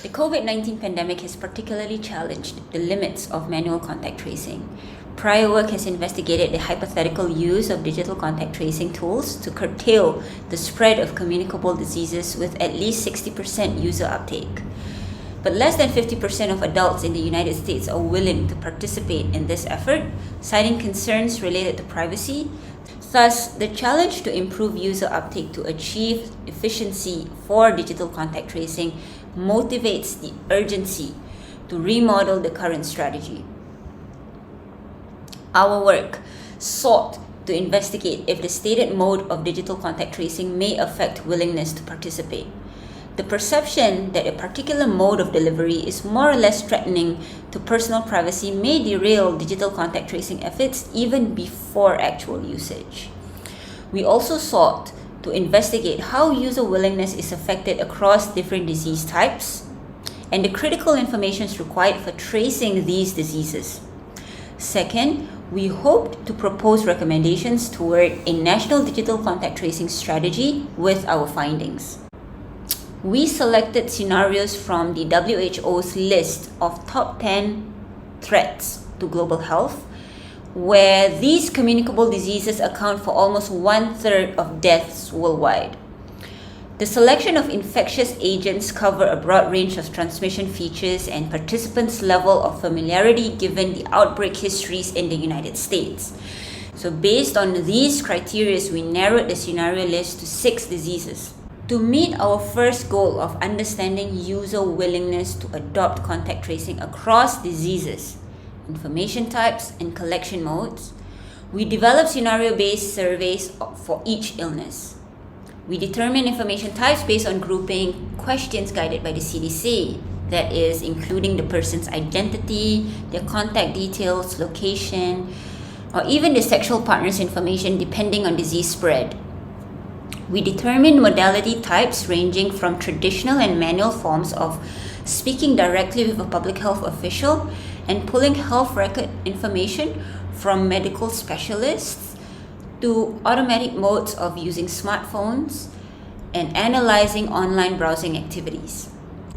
The COVID-19 pandemic has particularly challenged the limits of manual contact tracing. Prior work has investigated the hypothetical use of digital contact tracing tools to curtail the spread of communicable diseases with at least 60% user uptake. But less than 50% of adults in the United States are willing to participate in this effort, citing concerns related to privacy. Thus, the challenge to improve user uptake to achieve efficiency for digital contact tracing motivates the urgency to remodel the current strategy. Our work sought to investigate if the stated mode of digital contact tracing may affect willingness to participate. The perception that a particular mode of delivery is more or less threatening to personal privacy may derail digital contact tracing efforts even before actual usage. We also sought to investigate how user willingness is affected across different disease types and the critical information required for tracing these diseases. Second, we hoped to propose recommendations toward a national digital contact tracing strategy with our findings. We selected scenarios from the WHO's list of top 10 threats to global health, where these communicable diseases account for almost 1/3 of deaths worldwide. The selection of infectious agents cover a broad range of transmission features and participants' level of familiarity given the outbreak histories in the United States. So based on these criteria, we narrowed the scenario list to 6 diseases. To meet our first goal of understanding user willingness to adopt contact tracing across diseases, information types, and collection modes, we developed scenario-based surveys for each illness. We determine information types based on grouping questions guided by the CDC, that is, including the person's identity, their contact details, location, or even the sexual partner's information depending on disease spread. We determine modality types ranging from traditional and manual forms of speaking directly with a public health official and pulling health record information from medical specialists to automatic modes of using smartphones and analyzing online browsing activities.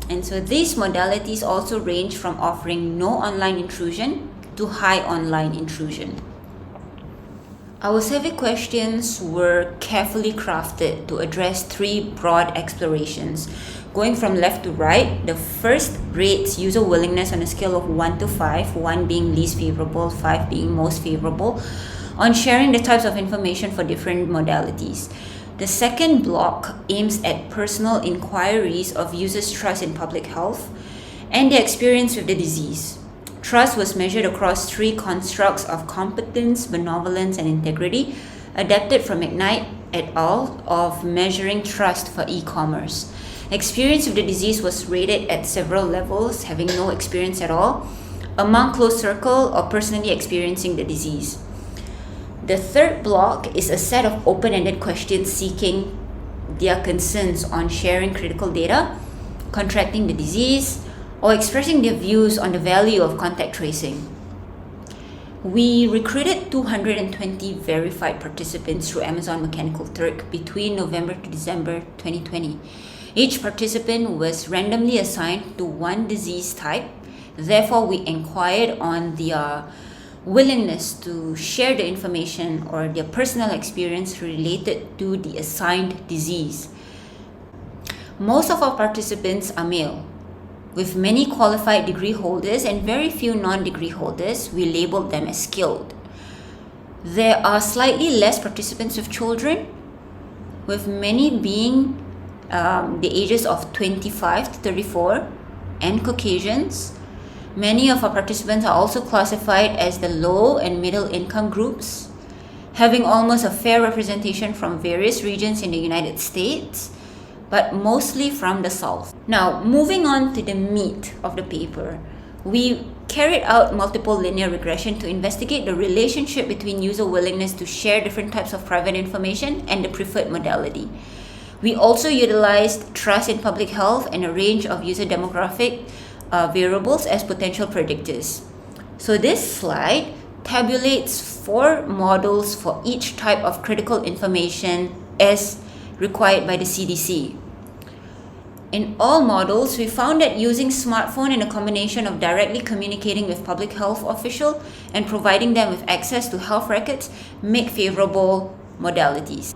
And so these modalities also range from offering no online intrusion to high online intrusion. Our survey questions were carefully crafted to address 3 broad explorations. Going from left to right, the first rates user willingness on a scale of 1 to 5, 1 being least favorable, 5 being most favorable, on sharing the types of information for different modalities. The second block aims at personal inquiries of users' trust in public health and their experience with the disease. Trust was measured across 3 constructs of competence, benevolence, and integrity, adapted from Ignite et al. Of measuring trust for e-commerce. Experience with the disease was rated at several levels, having no experience at all, among close circle, or personally experiencing the disease. The third block is a set of open-ended questions seeking their concerns on sharing critical data, contracting the disease, or expressing their views on the value of contact tracing. We recruited 220 verified participants through Amazon Mechanical Turk between November to December 2020. Each participant was randomly assigned to 1 disease type. Therefore, we inquired on their willingness to share the information or their personal experience related to the assigned disease. Most of our participants are male, with many qualified degree holders and very few non-degree holders. We labeled them as skilled. There are slightly less participants with children, with many being the ages of 25 to 34 and Caucasians. Many of our participants are also classified as the low and middle income groups, having almost a fair representation from various regions in the United States, but mostly from the South. Now, moving on to the meat of the paper, we carried out multiple linear regression to investigate the relationship between user willingness to share different types of private information and the preferred modality. We also utilized trust in public health and a range of user demographic variables as potential predictors. So this slide tabulates 4 models for each type of critical information as required by the CDC. In all models, we found that using smartphone in a combination of directly communicating with public health official and providing them with access to health records make favorable modalities.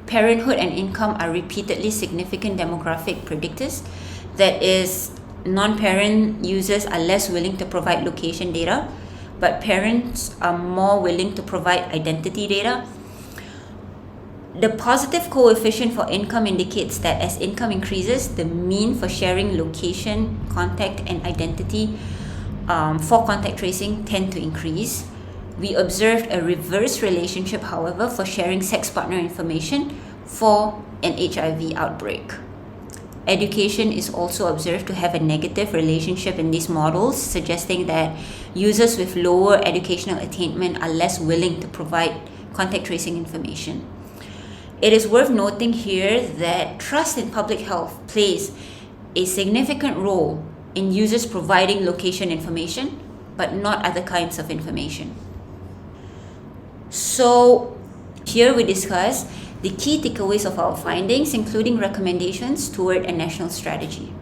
Parenthood and income are repeatedly significant demographic predictors. That is, non-parent users are less willing to provide location data, but parents are more willing to provide identity data. The positive coefficient for income indicates that as income increases, the mean for sharing location, contact, and identity for contact tracing tend to increase. We observed a reverse relationship, however, for sharing sex partner information for an HIV outbreak. Education is also observed to have a negative relationship in these models, suggesting that users with lower educational attainment are less willing to provide contact tracing information. It is worth noting here that trust in public health plays a significant role in users providing location information, but not other kinds of information. So here we discuss the key takeaways of our findings, including recommendations toward a national strategy.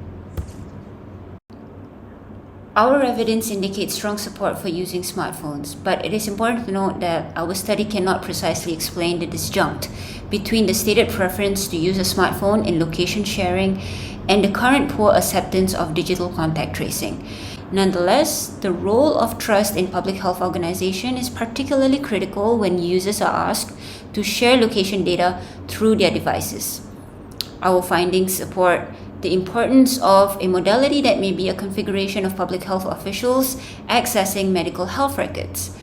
Our evidence indicates strong support for using smartphones, but it is important to note that our study cannot precisely explain the disjunct between the stated preference to use a smartphone in location sharing and the current poor acceptance of digital contact tracing. Nonetheless, the role of trust in public health organizations is particularly critical when users are asked to share location data through their devices. Our findings support the importance of a modality that may be a configuration of public health officials accessing medical health records.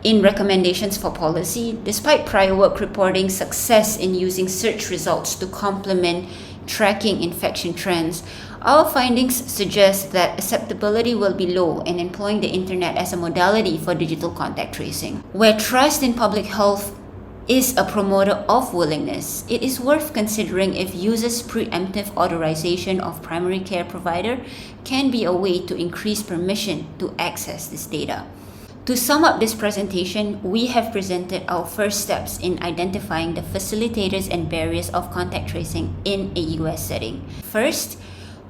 In recommendations for policy, despite prior work reporting success in using search results to complement tracking infection trends, our findings suggest that acceptability will be low in employing the internet as a modality for digital contact tracing. Where trust in public health is a promoter of willingness, it is worth considering if users' preemptive authorization of primary care provider can be a way to increase permission to access this data. To sum up this presentation, we have presented our first steps in identifying the facilitators and barriers of contact tracing in a US setting. First,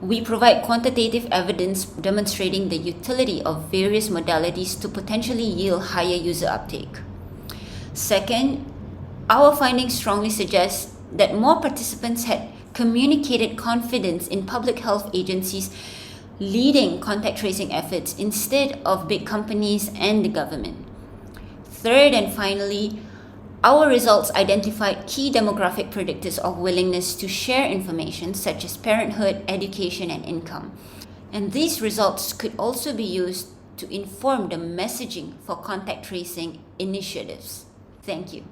we provide quantitative evidence demonstrating the utility of various modalities to potentially yield higher user uptake. Second, our findings strongly suggest that more participants had communicated confidence in public health agencies leading contact tracing efforts instead of big companies and the government. Third and finally, our results identified key demographic predictors of willingness to share information such as parenthood, education, and income. And these results could also be used to inform the messaging for contact tracing initiatives. Thank you.